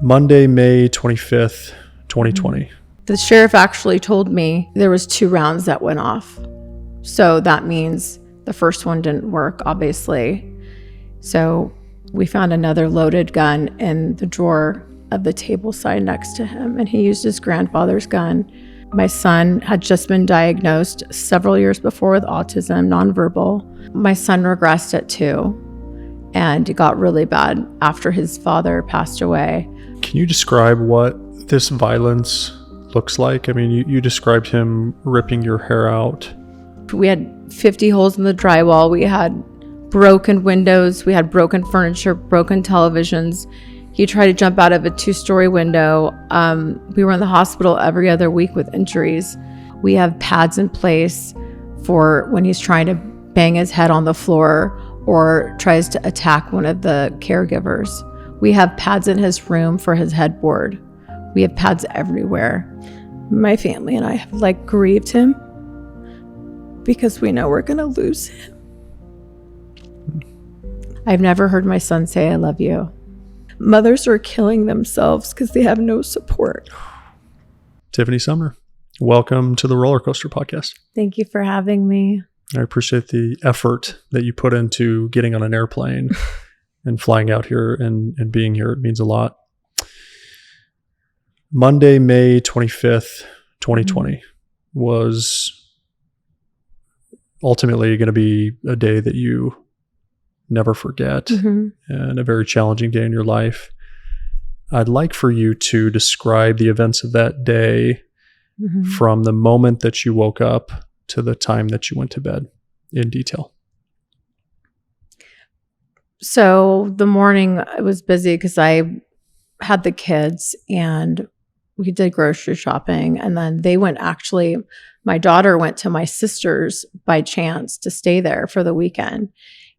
Monday, May 25th, 2020. The sheriff actually told me there was 2 rounds that went off. So that means the first one didn't work, obviously. So we found another loaded gun in the drawer of the table side next to him, and he used his grandfather's gun. My son had just been diagnosed several years before with autism, nonverbal. My son regressed at 2, and it got really bad after his father passed away. Can you describe what this violence looks like? I mean, you described him ripping your hair out. We had 50 holes in the drywall. We had broken windows. We had broken furniture, broken televisions. He tried to jump out of a 2-story window. We were in the hospital every other week with injuries. We have pads in place for when he's trying to bang his head on the floor or tries to attack one of the caregivers. We have pads in his room for his headboard. We have pads everywhere. My family and I have grieved him because we know we're going to lose him. I've never heard my son say, "I love you." Mothers are killing themselves because they have no support. Tiffany Sumner, welcome to the Roller Coaster Podcast. Thank you for having me. I appreciate the effort that you put into getting on an airplane and flying out here and being here. It means a lot. Monday, May 25th, 2020 was ultimately going to be a day that you never forget and a very challenging day in your life. I'd like for you to describe the events of that day from the moment that you woke up to the time that you went to bed in detail. So the morning I was busy because I had the kids and we did grocery shopping, and then my daughter went to my sister's by chance to stay there for the weekend.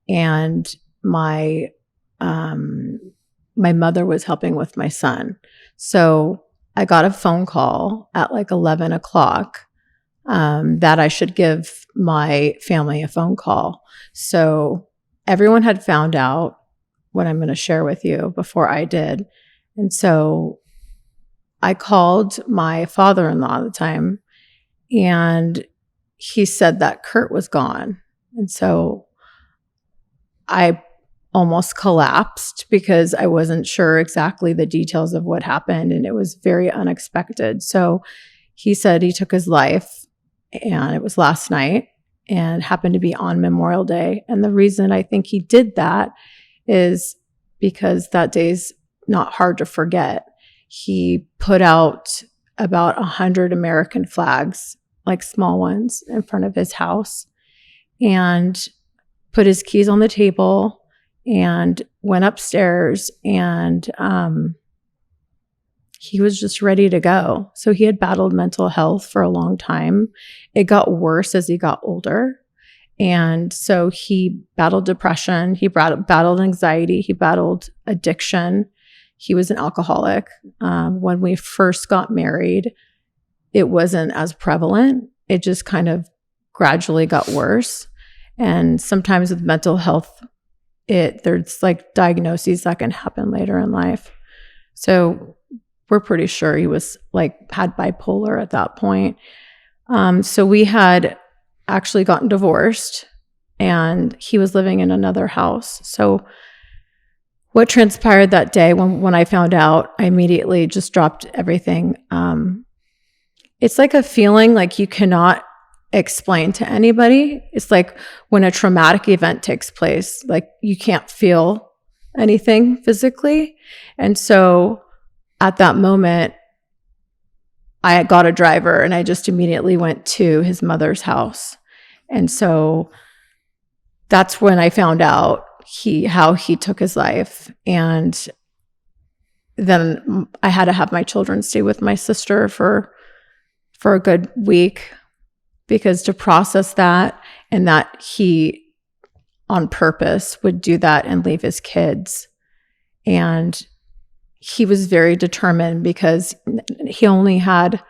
And my mother was helping with my son. So I got a phone call at 11 o'clock that I should give my family a phone call. So everyone had found out what I'm going to share with you before I did. And so I called my father-in-law at the time, and he said that Kurt was gone. And so I almost collapsed because I wasn't sure exactly the details of what happened, and it was very unexpected. So he said he took his life, and it was last night and happened to be on Memorial Day. And the reason I think he did that is because that day's not hard to forget. He put out about 100 American flags, small ones, in front of his house, and put his keys on the table and went upstairs, and he was just ready to go. So he had battled mental health for a long time. It got worse as he got older. And so he battled depression, he battled anxiety, he battled addiction. He was an alcoholic. When we first got married, it wasn't as prevalent. It just kind of gradually got worse. And sometimes with mental health, there's diagnoses that can happen later in life. So we're pretty sure he was had bipolar at that point. So we had actually gotten divorced, and he was living in another house. So what transpired that day when I found out, I immediately just dropped everything. It's like a feeling you cannot explain to anybody. It's like when a traumatic event takes place, you can't feel anything physically. And so at that moment, I got a driver and I just immediately went to his mother's house. And so that's when I found out how he took his life. And then I had to have my children stay with my sister for a good week, because to process that, and that he on purpose would do that and leave his kids. And he was very determined because he only had,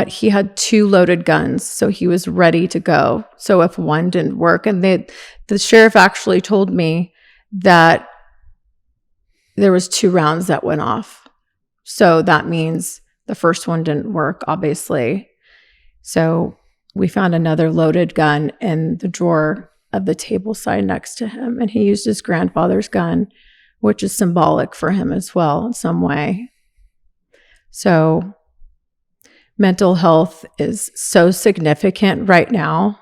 he had 2 loaded guns. So he was ready to go. So if one didn't work, and the sheriff actually told me that there was 2 rounds that went off. So that means the first one didn't work, obviously. So we found another loaded gun in the drawer of the table side next to him. And he used his grandfather's gun, which is symbolic for him as well in some way. So mental health is so significant right now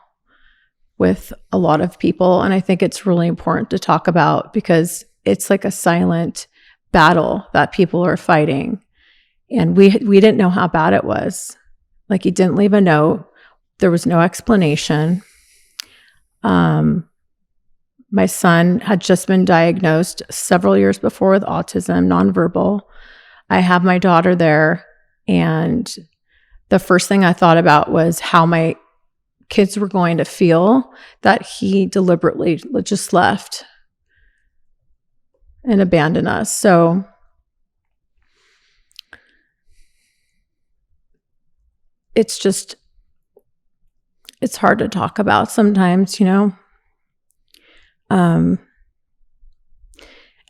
with a lot of people. And I think it's really important to talk about because it's like a silent battle that people are fighting. And we didn't know how bad it was. Like, he didn't leave a note. There was no explanation. My son had just been diagnosed several years before with autism, nonverbal. I have my daughter there, and the first thing I thought about was how my kids were going to feel that he deliberately just left and abandoned us. So it's hard to talk about sometimes, you know.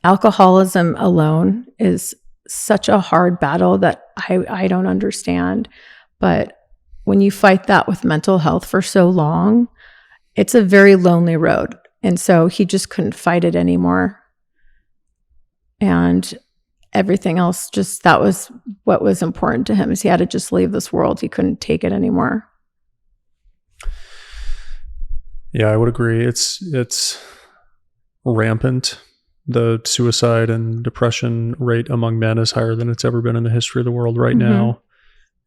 Alcoholism alone is such a hard battle that I don't understand. But when you fight that with mental health for so long, it's a very lonely road. And so he just couldn't fight it anymore. And everything else, just that was what was important to him, is he had to just leave this world. He couldn't take it anymore. Yeah, I would agree. It's rampant. The suicide and depression rate among men is higher than it's ever been in the history of the world right now.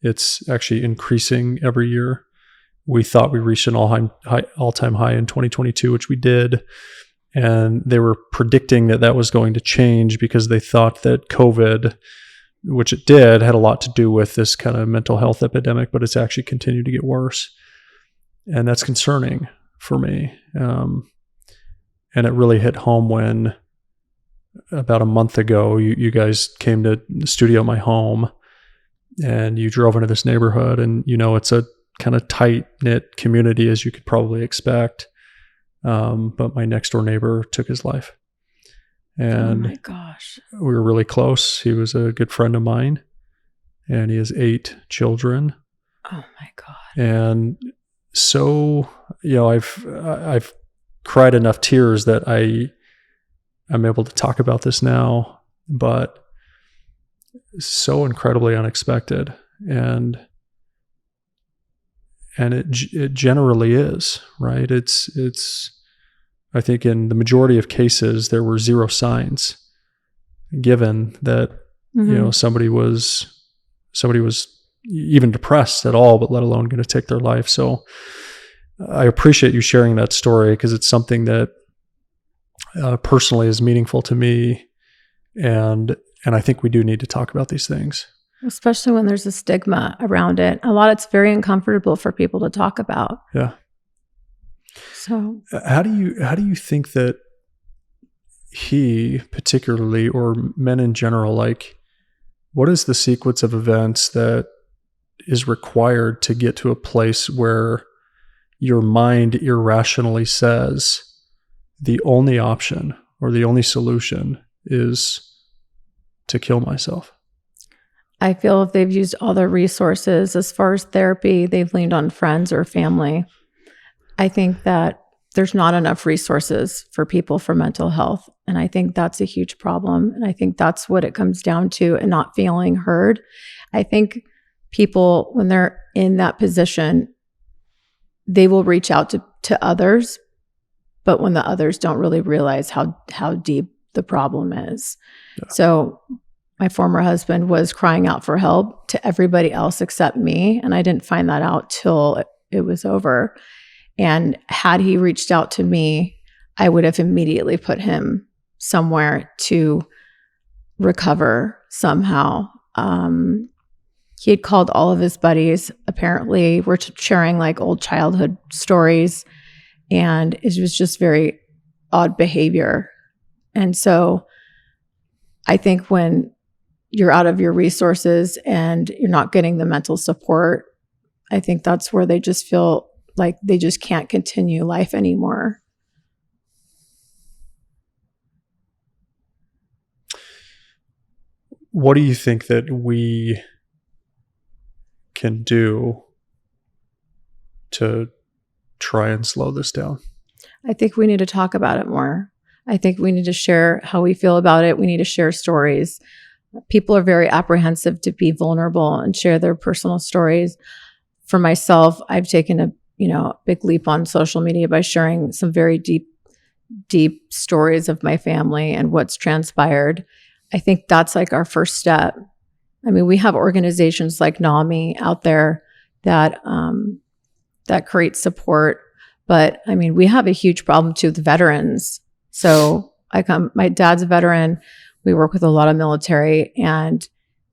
It's actually increasing every year. We thought we reached an all-time high in 2022, which we did. And they were predicting that was going to change because they thought that COVID, which it did, had a lot to do with this kind of mental health epidemic, but it's actually continued to get worse. And that's concerning for me. And it really hit home when about a month ago, you guys came to the studio at my home and you drove into this neighborhood, and, you know, it's a kind of tight-knit community, as you could probably expect. But my next door neighbor took his life. And oh my gosh, we were really close. He was a good friend of mine, and he has 8 children. Oh my God. And so, you know, I've cried enough tears that I'm able to talk about this now, but so incredibly unexpected. And it generally is, right? It's I think in the majority of cases there were 0 signs given that you know somebody was even depressed at all, but let alone going to take their life. So I appreciate you sharing that story, because it's something that personally is meaningful to me, and I think we do need to talk about these things. Especially when there's a stigma around it. It's very uncomfortable for people to talk about. Yeah. So how do you think that he particularly, or men in general, like, what is the sequence of events that is required to get to a place where your mind irrationally says the only option or the only solution is to kill myself? I feel if they've used all their resources as far as therapy, they've leaned on friends or family. I think that there's not enough resources for people for mental health. And I think that's a huge problem. And I think that's what it comes down to, and not feeling heard. I think people, when they're in that position, they will reach out to others, but when the others don't really realize how deep the problem is. Yeah. So my former husband was crying out for help to everybody else except me. And I didn't find that out till it was over. And had he reached out to me, I would have immediately put him somewhere to recover somehow. He had called all of his buddies. Apparently, we're sharing like old childhood stories. And it was just very odd behavior. And so I think when you're out of your resources and you're not getting the mental support, I think that's where they just feel like they just can't continue life anymore. what do you think that we can do to try and slow this down? I think we need to talk about it more. I think we need to share how we feel about it. We need to share stories. People are very apprehensive to be vulnerable and share their personal stories. For myself, I've taken a big leap on social media by sharing some very deep stories of my family and what's transpired. I think that's like our first step. I mean, we have organizations like NAMI out there that create support, but I mean, we have a huge problem too with veterans. So my dad's a veteran. We work with a lot of military, and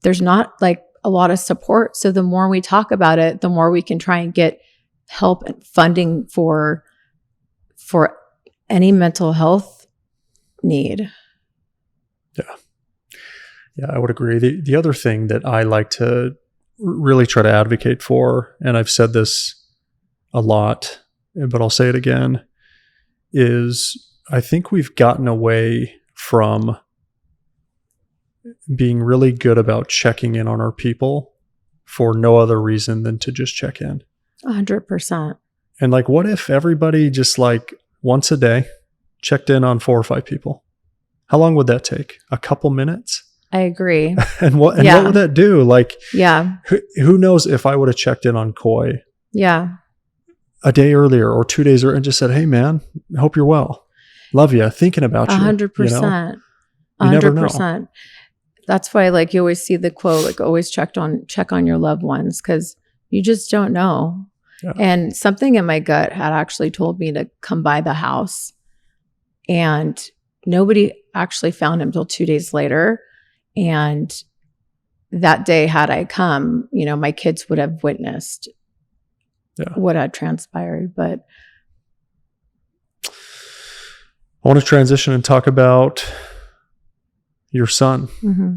there's not like a lot of support. So the more we talk about it, the more we can try and get help and funding for any mental health need. Yeah, I would agree. The other thing that I like to really try to advocate for, and I've said this a lot, but I'll say it again, is I think we've gotten away from being really good about checking in on our people for no other reason than to just check in. 100%. And like, what if everybody just like once a day checked in on 4 or 5 people? How long would that take? A couple minutes? I agree. And what would that do? Like, yeah. Who knows if I would have checked in on Coy a day earlier or 2 days earlier and just said, hey man, I hope you're well. Love you. Thinking about you. 100%. You never know. That's why like you always see the quote, like always check on your loved ones, because you just don't know. Yeah. And something in my gut had actually told me to come by the house, and nobody actually found him till 2 days later. And that day, had I come, my kids would have witnessed what had transpired. But I want to transition and talk about your son. Mm-hmm.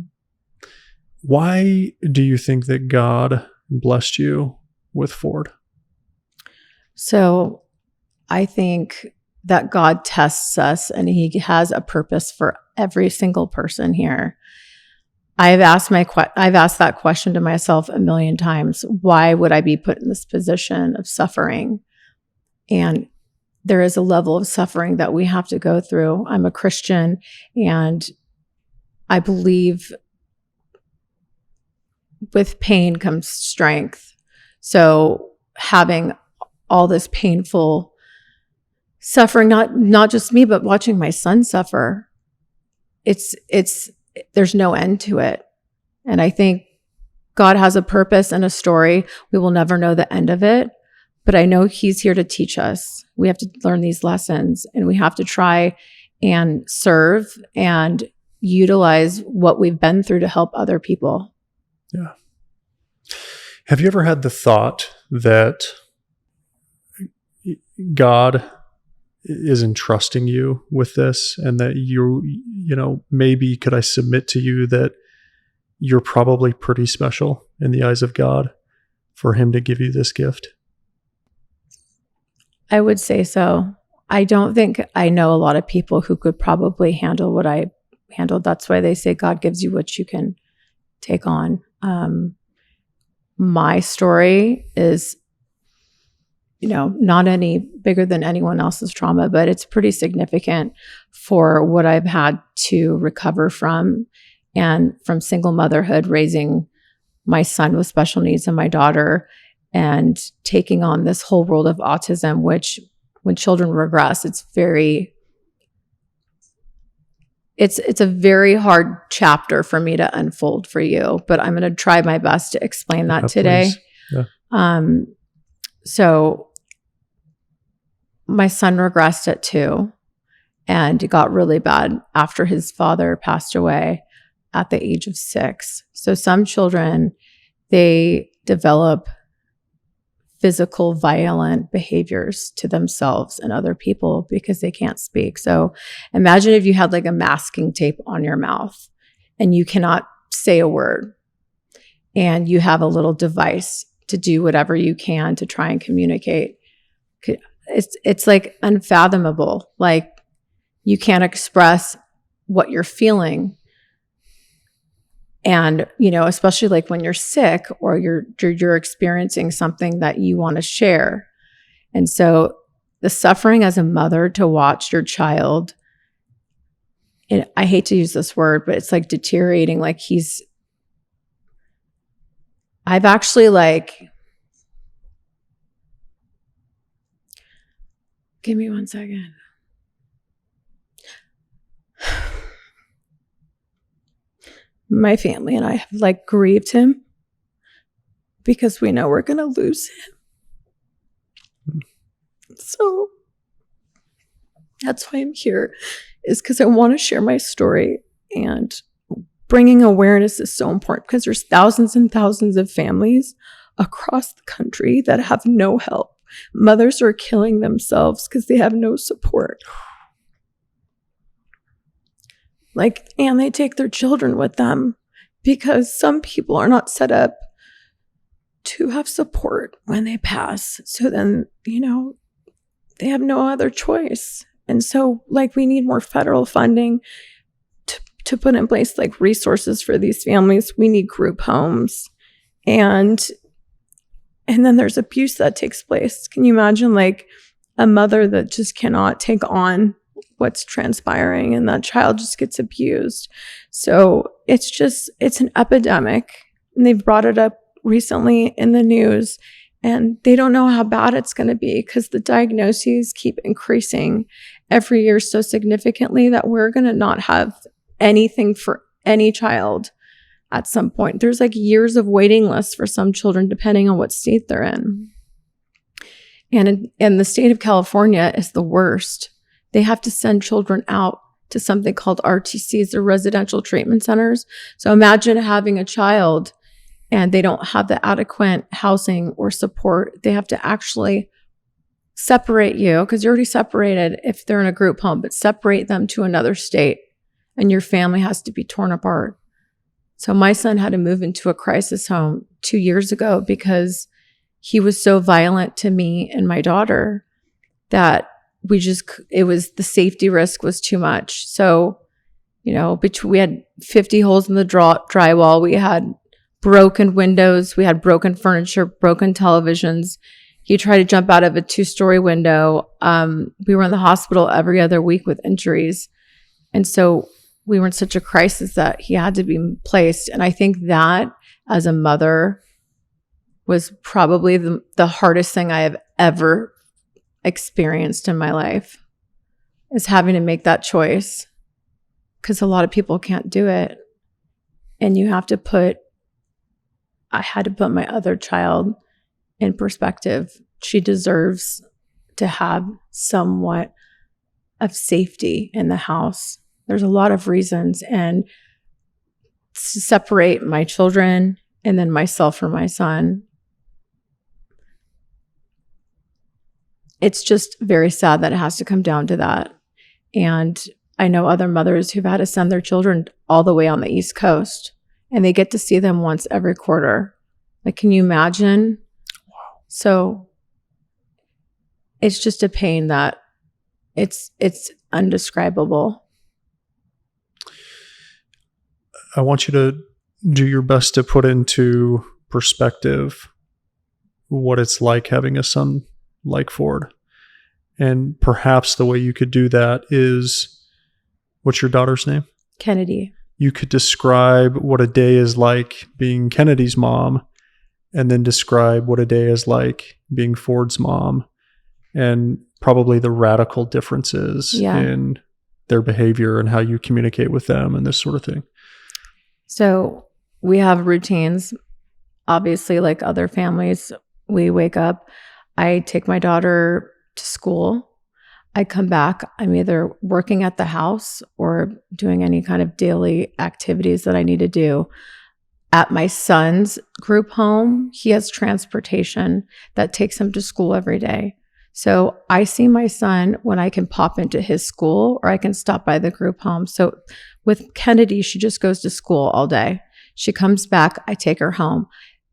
Why do you think that God blessed you with Ford? So I think that God tests us, and he has a purpose for every single person here. I've asked that question to myself a million times. Why would I be put in this position of suffering? And there is a level of suffering that we have to go through. I'm a Christian, and I believe with pain comes strength. So having all this painful suffering, not just me, but watching my son suffer, there's no end to it. And I think God has a purpose and a story. We will never know the end of it, but I know he's here to teach us. We have to learn these lessons, and we have to try and serve and utilize what we've been through to help other people. Yeah. Have you ever had the thought that God is entrusting you with this, and that maybe could I submit to you that you're probably pretty special in the eyes of God for him to give you this gift? I would say so. I don't think I know a lot of people who could probably handle what I handled. That's why they say God gives you what you can take on. My story is, not any bigger than anyone else's trauma, but it's pretty significant for what I've had to recover from, and from single motherhood, raising my son with special needs and my daughter, and taking on this whole world of autism, which when children regress, it's a very hard chapter for me to unfold for you, but I'm going to try my best to explain that today. Yeah. So my son regressed at 2, and it got really bad after his father passed away at the age of 6. So some children, they develop physical, violent behaviors to themselves and other people because they can't speak. So imagine if you had like a masking tape on your mouth and you cannot say a word, and you have a little device to do whatever you can to try and communicate. It's like unfathomable. Like, you can't express what you're feeling. And, you know, especially like when you're sick or you're experiencing something that you want to share. And so the suffering as a mother to watch your child, and I hate to use this word, but it's like deteriorating. Like I've actually like, give me 1 second. My family and I have like grieved him because we know we're going to lose him. So that's why I'm here, is because I want to share my story, and bringing awareness is so important because there's thousands and thousands of families across the country that have no help. Mothers are killing themselves because they have no support. Like, and they take their children with them because some people are not set up to have support when they pass. So then, you know, they have no other choice. And so, like, we need more federal funding to put in place, like, resources for these families. We need group homes. And then there's abuse that takes place. Can you imagine, like, a mother that just cannot take on what's transpiring and that child just gets abused? So it's an epidemic, and they've brought it up recently in the news, and they don't know how bad it's going to be because the diagnoses keep increasing every year so significantly that we're going to not have anything for any child at some point. There's like years of waiting lists for some children depending on what state they're in. And in the state of California is the worst. They have to send children out to something called RTCs, or residential treatment centers. So imagine having a child and they don't have the adequate housing or support. They have to actually separate you, because you're already separated if they're in a group home, but separate them to another state, and your family has to be torn apart. So my son had to move into a crisis home 2 years ago because he was so violent to me and my daughter that the safety risk was too much. So, you know, we had 50 holes in the drywall. We had broken windows. We had broken furniture, broken televisions. He tried to jump out of a 2-story window. We were in the hospital every other week with injuries. And so we were in such a crisis that he had to be placed. And I think that as a mother was probably the hardest thing I have ever experienced in my life, is having to make that choice, because a lot of people can't do it. And I had to put my other child in perspective. She deserves to have somewhat of safety in the house. There's a lot of reasons, and to separate my children and then myself from my son, it's just very sad that it has to come down to that. And I know other mothers who've had to send their children all the way on the East Coast, and they get to see them once every quarter. Like, can you imagine? Wow. So it's just a pain that it's undescribable. I want you to do your best to put into perspective what it's like having a son like Ford. And perhaps the way you could do that is, what's your daughter's name? Kennedy. You could describe what a day is like being Kennedy's mom, and then describe what a day is like being Ford's mom, and probably the radical differences in their behavior and how you communicate with them and this sort of thing. So we have routines. Obviously, like other families, we wake up, I take my daughter to school. I come back, I'm either working at the house or doing any kind of daily activities that I need to do. At my son's group home, he has transportation that takes him to school every day. So I see my son when I can pop into his school, or I can stop by the group home. So with Kennedy, she just goes to school all day. She comes back, I take her home.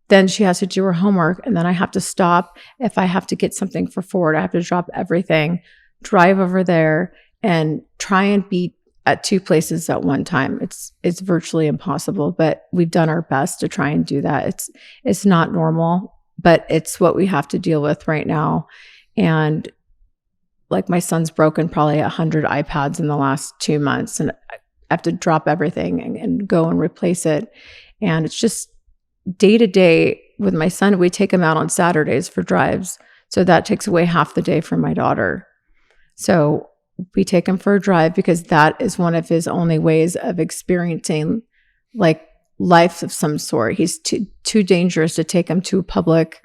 Then she has to do her homework, and then I have to stop. If I have to get something for Ford, I have to drop everything, drive over there, and try and be at two places at one time. It's virtually impossible, but we've done our best to try and do that. It's not normal, but it's what we have to deal with right now. And like my son's broken probably 100 iPads in the last 2 months, and I have to drop everything and go and replace it. And it's just day to day with my son. We take him out on Saturdays for drives. So that takes away half the day from my daughter. So we take him for a drive because that is one of his only ways of experiencing like life of some sort. He's too dangerous to take him to a public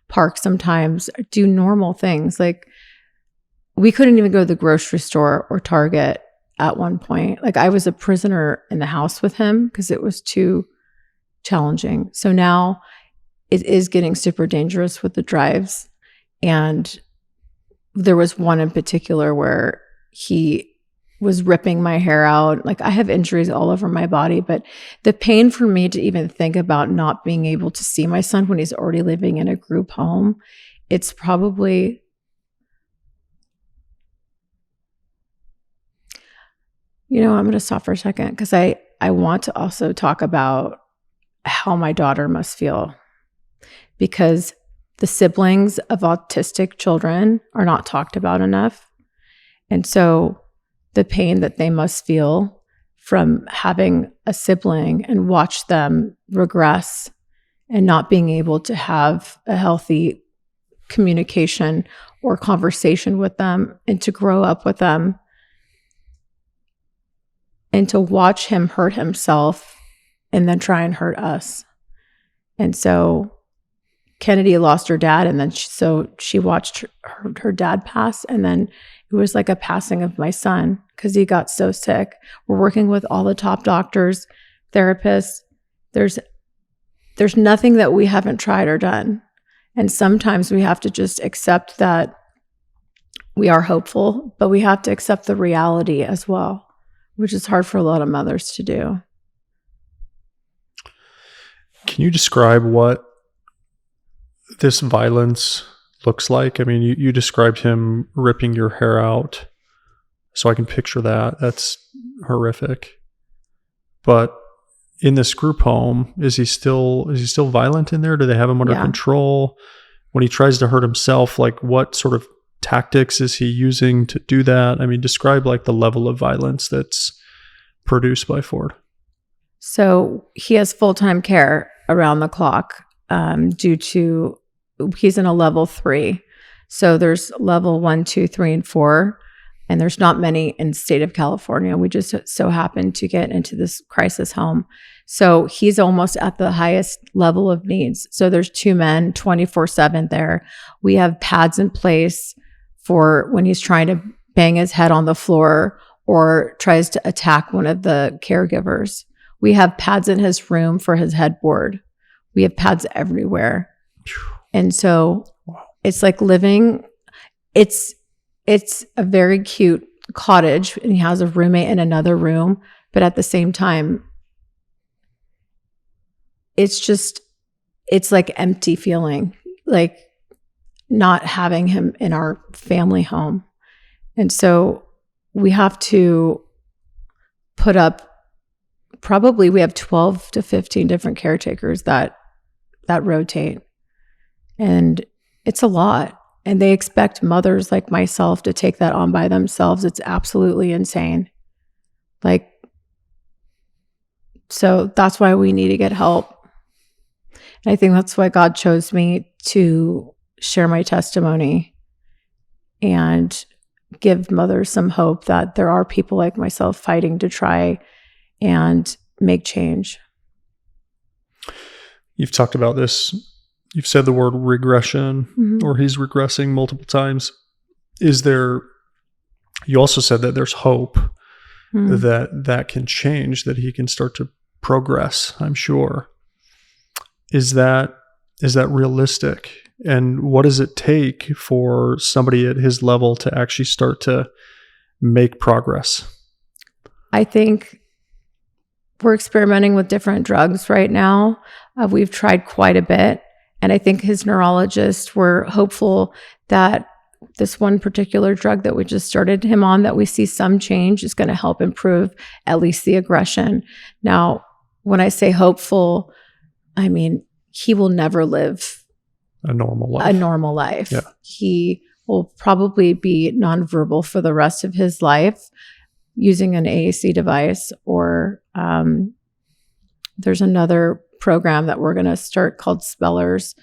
park sometimes, do normal things. Like we couldn't even go to the grocery store or Target at one point. Like I was a prisoner in the house with him because it was too challenging. So now it is getting super dangerous with the drives. And there was one in particular where he was ripping my hair out. Like I have injuries all over my body, but the pain for me to even think about not being able to see my son when he's already living in a group home, it's probably, I'm going to stop for a second because I want to also talk about how my daughter must feel, because the siblings of autistic children are not talked about enough. And so the pain that they must feel from having a sibling and watch them regress and not being able to have a healthy communication or conversation with them, and to grow up with them, and to watch him hurt himself and then try and hurt us. And so Kennedy lost her dad, and then she watched her dad pass, and then it was like a passing of my son because he got so sick. We're working with all the top doctors, therapists. There's nothing that we haven't tried or done. And sometimes we have to just accept that we are hopeful, but we have to accept the reality as well, which is hard for a lot of mothers to do. Can you describe what this violence looks like? I mean, you described him ripping your hair out, so I can picture that. That's horrific. But in this group home, is he still violent in there? Do they have him under control? When he tries to hurt himself, like what sort of tactics is he using to do that? I mean, describe like the level of violence that's produced by Ford. So he has full-time care around the clock due to he's in a level 3. So there's level 1, 2, 3, and 4. And there's not many in the state of California. We just so happened to get into this crisis home. So he's almost at the highest level of needs. So there's 2 men 24/7 there. We have pads in place for when he's trying to bang his head on the floor or tries to attack one of the caregivers. We have pads in his room for his headboard. We have pads everywhere. And so it's like living, it's a very cute cottage, and he has a roommate in another room. But at the same time, it's like empty feeling, like not having him in our family home. And so we have to put up, probably we have 12 to 15 different caretakers that rotate. And it's a lot. And they expect mothers like myself to take that on by themselves. It's absolutely insane. Like, so that's why we need to get help. And I think that's why God chose me to share my testimony and give mothers some hope that there are people like myself fighting to try and make change. You've talked about this. You've said the word regression, or he's regressing multiple times. You also said that there's hope that can change, that he can start to progress, I'm sure. Is that realistic? And what does it take for somebody at his level to actually start to make progress? I think we're experimenting with different drugs right now. We've tried quite a bit. And I think his neurologists were hopeful that this one particular drug that we just started him on that we see some change is going to help improve at least the aggression. Now, when I say hopeful, I mean, he will never live a normal life. Yeah. He will probably be nonverbal for the rest of his life using an AAC device, or there's another program that we're going to start called Spellers.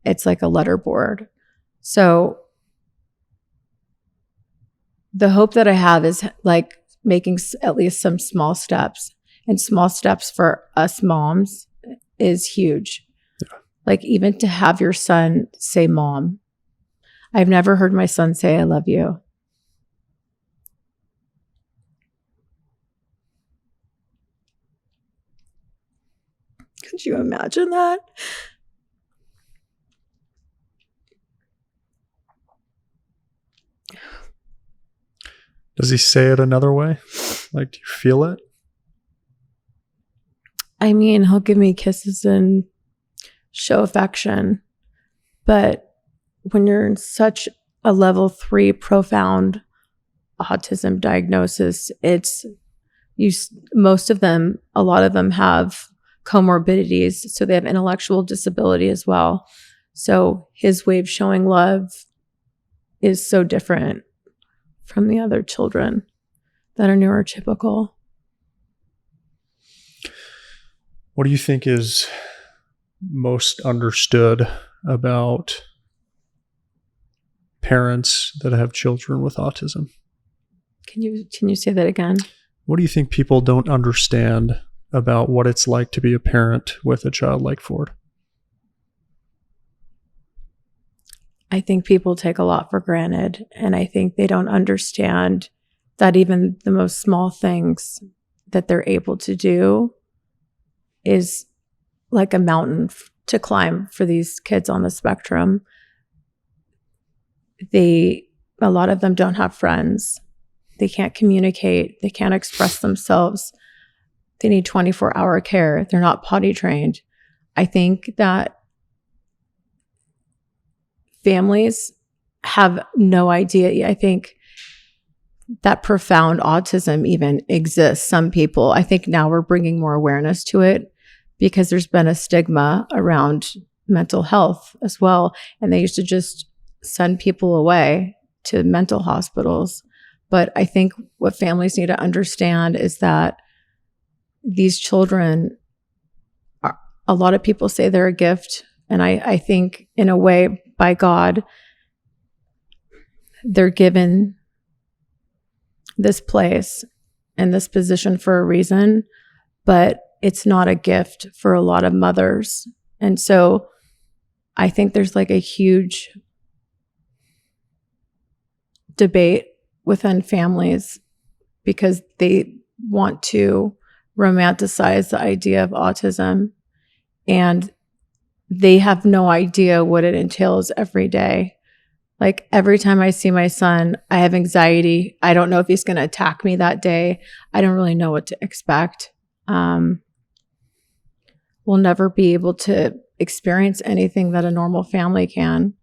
It's like a letter board. So the hope that I have is like making at least some small steps, and small steps for us moms is huge. Yeah. Like even to have your son say mom. I've never heard my son say I love you. Could you imagine that? Does he say it another way? Like, do you feel it? I mean, he'll give me kisses and show affection. But when you're in such a level 3 profound autism diagnosis, most of them, a lot of them have comorbidities. So they have intellectual disability as well. So his way of showing love is so different from the other children that are neurotypical. What do you think is most understood about parents that have children with autism? Can you say that again? What do you think people don't understand about what it's like to be a parent with a child like Ford? I think people take a lot for granted, and I think they don't understand that even the most small things that they're able to do is like a mountain to climb for these kids on the spectrum. A lot of them don't have friends. They can't communicate. They can't express themselves. They need 24-hour care. They're not potty trained. I think that families have no idea. I think that profound autism even exists. Some people, I think now we're bringing more awareness to it because there's been a stigma around mental health as well. And they used to just send people away to mental hospitals. But I think what families need to understand is that these children are, a lot of people say they're a gift. And I think in a way, by God, they're given this place and this position for a reason, but it's not a gift for a lot of mothers. And so I think there's like a huge debate within families because they want to romanticize the idea of autism, and they have no idea what it entails every day. Like every time I see my son, I have anxiety. I don't know if he's going to attack me that day. I don't really know what to expect. We'll never be able to experience anything that a normal family can.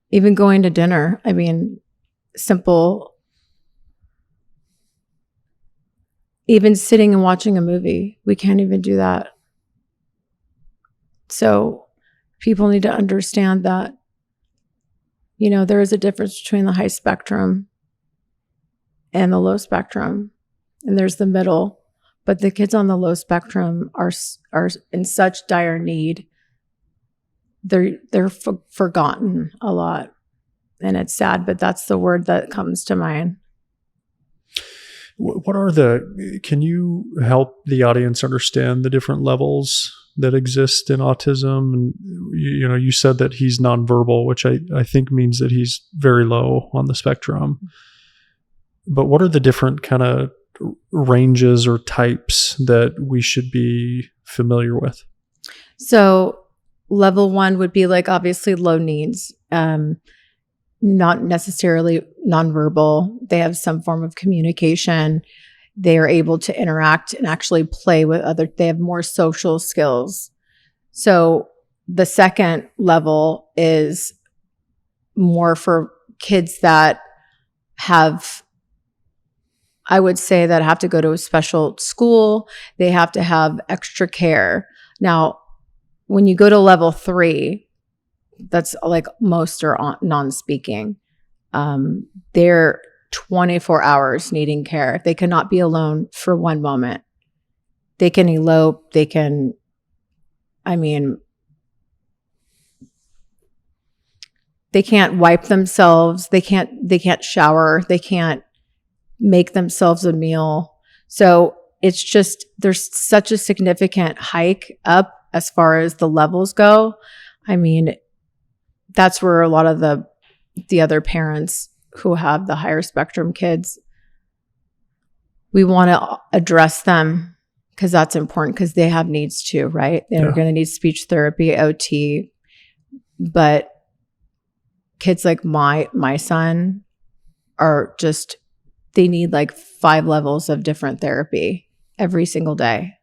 Even going to dinner, I mean, simple. Even sitting and watching a movie, we can't even do that. So people need to understand that, you know, there is a difference between the high spectrum and the low spectrum, and there's the middle. But the kids on the low spectrum are in such dire need. They're forgotten a lot, and it's sad, but that's the word that comes to mind. Can you help the audience understand the different levels that exist in autism? And you said that he's nonverbal, which I think means that he's very low on the spectrum. But what are the different kind of ranges or types that we should be familiar with? So level 1 would be like obviously low needs, not necessarily nonverbal. They have some form of communication. They are able to interact and actually play with they have more social skills. So the second level is more for kids that have, I would say, that have to go to a special school. They have to have extra care. Now, when you go to level 3, that's like most are non-speaking. They're 24 hours needing care. They cannot be alone for one moment. They can elope. They can, they can't wipe themselves. They can't shower. They can't make themselves a meal. So it's just, there's such a significant hike up as far as the levels go. I mean, that's where a lot of the other parents who have the higher spectrum kids, we want to address them because that's important, because they have needs too, right? They're going to need speech therapy, OT. But kids like my son are just, they need like 5 levels of different therapy every single day.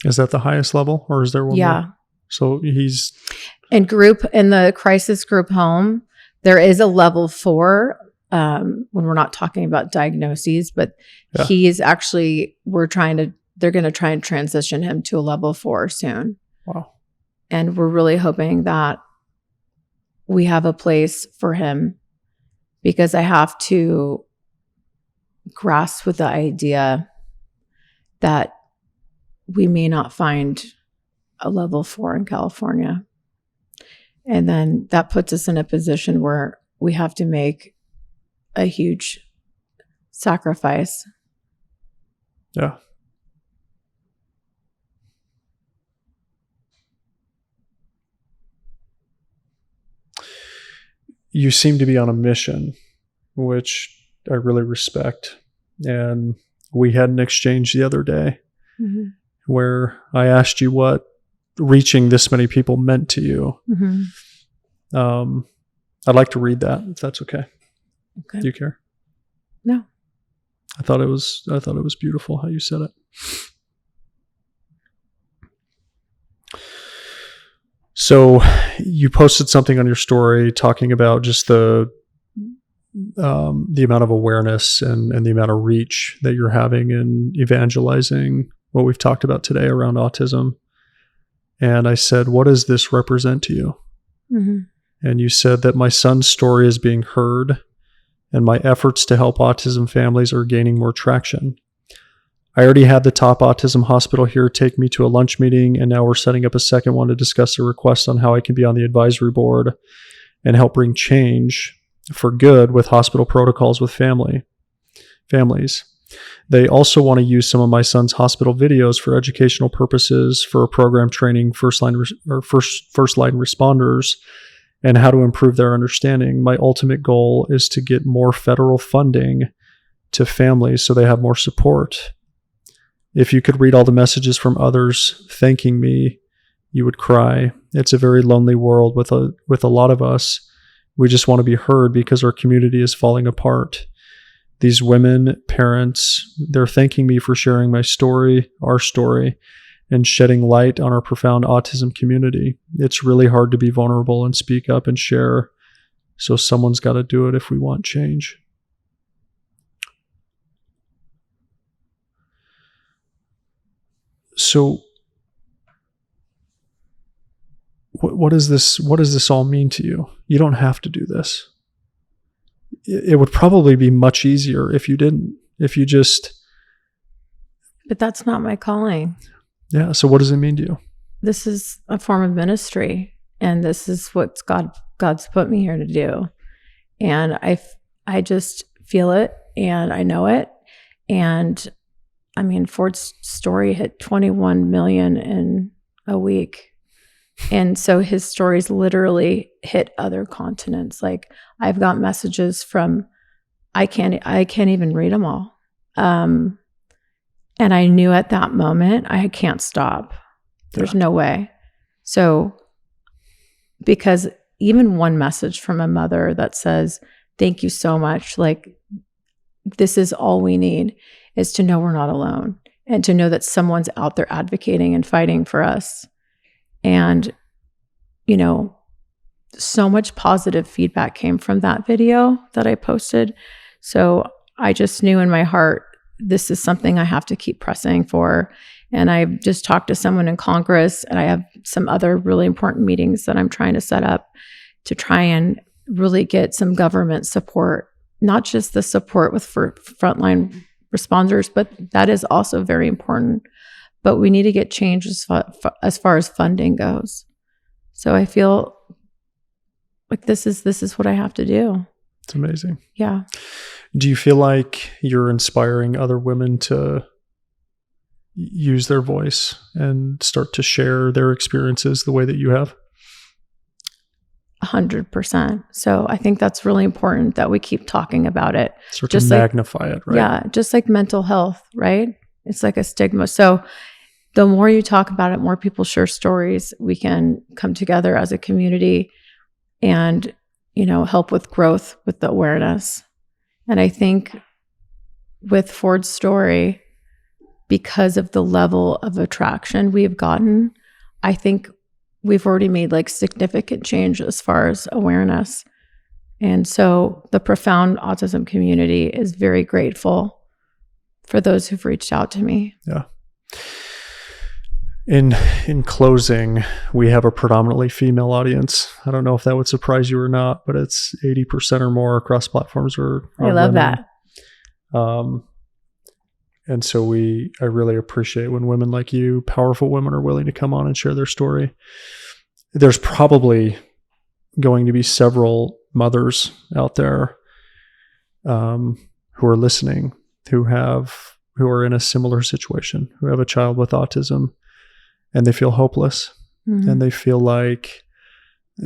Is that the highest level, or is there one more? So he's in the crisis group home. There is a level 4 when we're not talking about diagnoses, but he is actually, they're going to try and transition him to a level 4 soon. Wow. And we're really hoping that we have a place for him, because I have to grasp with the idea that we may not find a level 4 in California. And then that puts us in a position where we have to make a huge sacrifice. Yeah. You seem to be on a mission, which I really respect. And we had an exchange the other day where I asked you what reaching this many people meant to you. I'd like to read that, if that's okay. Okay. Do you care? No. I thought it was beautiful how you said it. So you posted something on your story talking about just the amount of awareness and the amount of reach that you're having in evangelizing what we've talked about today around autism. And I said, what does this represent to you? And you said that my son's story is being heard and my efforts to help autism families are gaining more traction. I already had the top autism hospital here take me to a lunch meeting, and now we're setting up a second one to discuss a request on how I can be on the advisory board and help bring change for good with hospital protocols with families. They also want to use some of my son's hospital videos for educational purposes for a program training first line responders and how to improve their understanding. My ultimate goal is to get more federal funding to families so they have more support. If you could read all the messages from others thanking me, you would cry. It's a very lonely world with a lot of us. We just want to be heard because our community is falling apart. These women, parents, they're thanking me for sharing my story, our story, and shedding light on our profound autism community. It's really hard to be vulnerable and speak up and share. So someone's got to do it if we want change. So what does this all mean to you? You don't have to do this. It would probably be much easier if you didn't, if you just... But that's not my calling. Yeah. So what does it mean to you? This is a form of ministry, and this is what God's put me here to do. And I just feel it, and I know it. And I mean, Ford's story hit 21 million in a week. And so his stories literally hit other continents. Like, I've got messages from, I can't even read them all. And I knew at that moment, I can't stop. There's no way. So, because even one message from a mother that says, thank you so much. Like, this is all we need, is to know we're not alone and to know that someone's out there advocating and fighting for us. And, you know, so much positive feedback came from that video that I posted. So I just knew in my heart, this is something I have to keep pressing for. And I just talked to someone in Congress, and I have some other really important meetings that I'm trying to set up to try and really get some government support, not just the support with for frontline responders, but that is also very important. But we need to get change as far as funding goes. So I feel like this is what I have to do. It's amazing. Yeah. Do you feel like you're inspiring other women to use their voice and start to share their experiences the way that you have? 100%. So I think that's really important that we keep talking about it. Start to magnify it, right? Yeah. Just like mental health, right? It's like a stigma. So the more you talk about it, more people share stories, we can come together as a community and, help with growth, with the awareness. And I think with Ford's story, because of the level of attraction we've gotten, I think we've already made like significant change as far as awareness. And so the profound autism community is very grateful for those who've reached out to me. Yeah. In closing, we have a predominantly female audience. I don't know if that would surprise you or not, but it's 80% or more across platforms are I love women. that. And so I really appreciate when women like you, powerful women, are willing to come on and share their story. There's probably going to be several mothers out there who are listening, who are in a similar situation, who have a child with autism, and they feel hopeless. Mm-hmm. And they feel like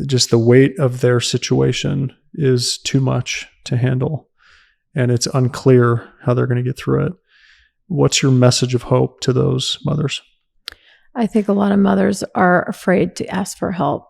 just the weight of their situation is too much to handle. And it's unclear how they're going to get through it. What's your message of hope to those mothers? I think a lot of mothers are afraid to ask for help.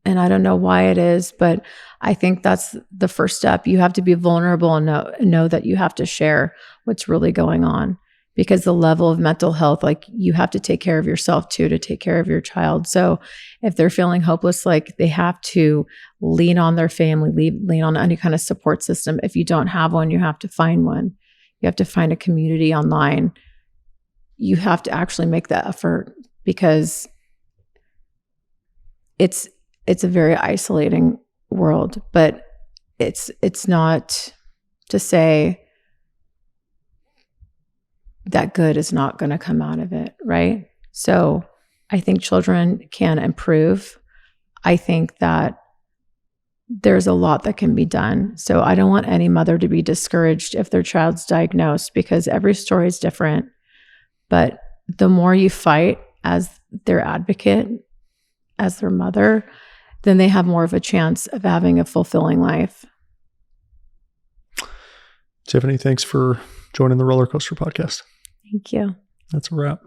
And I don't know why it is, but I think that's the first step. You have to be vulnerable and know that you have to share what's really going on, because the level of mental health, like, you have to take care of yourself too, to take care of your child. So if they're feeling hopeless, like, they have to lean on their family, lean on any kind of support system. If you don't have one, you have to find one. You have to find a community online. You have to actually make that effort, because it's a very isolating world. But it's not to say that good is not going to come out of it, right? So I think children can improve. I think that there's a lot that can be done. So I don't want any mother to be discouraged if their child's diagnosed, because every story is different. But the more you fight as their advocate, as their mother, then they have more of a chance of having a fulfilling life. Tiffany, thanks for joining the Roller Coaster Podcast. Thank you. That's a wrap.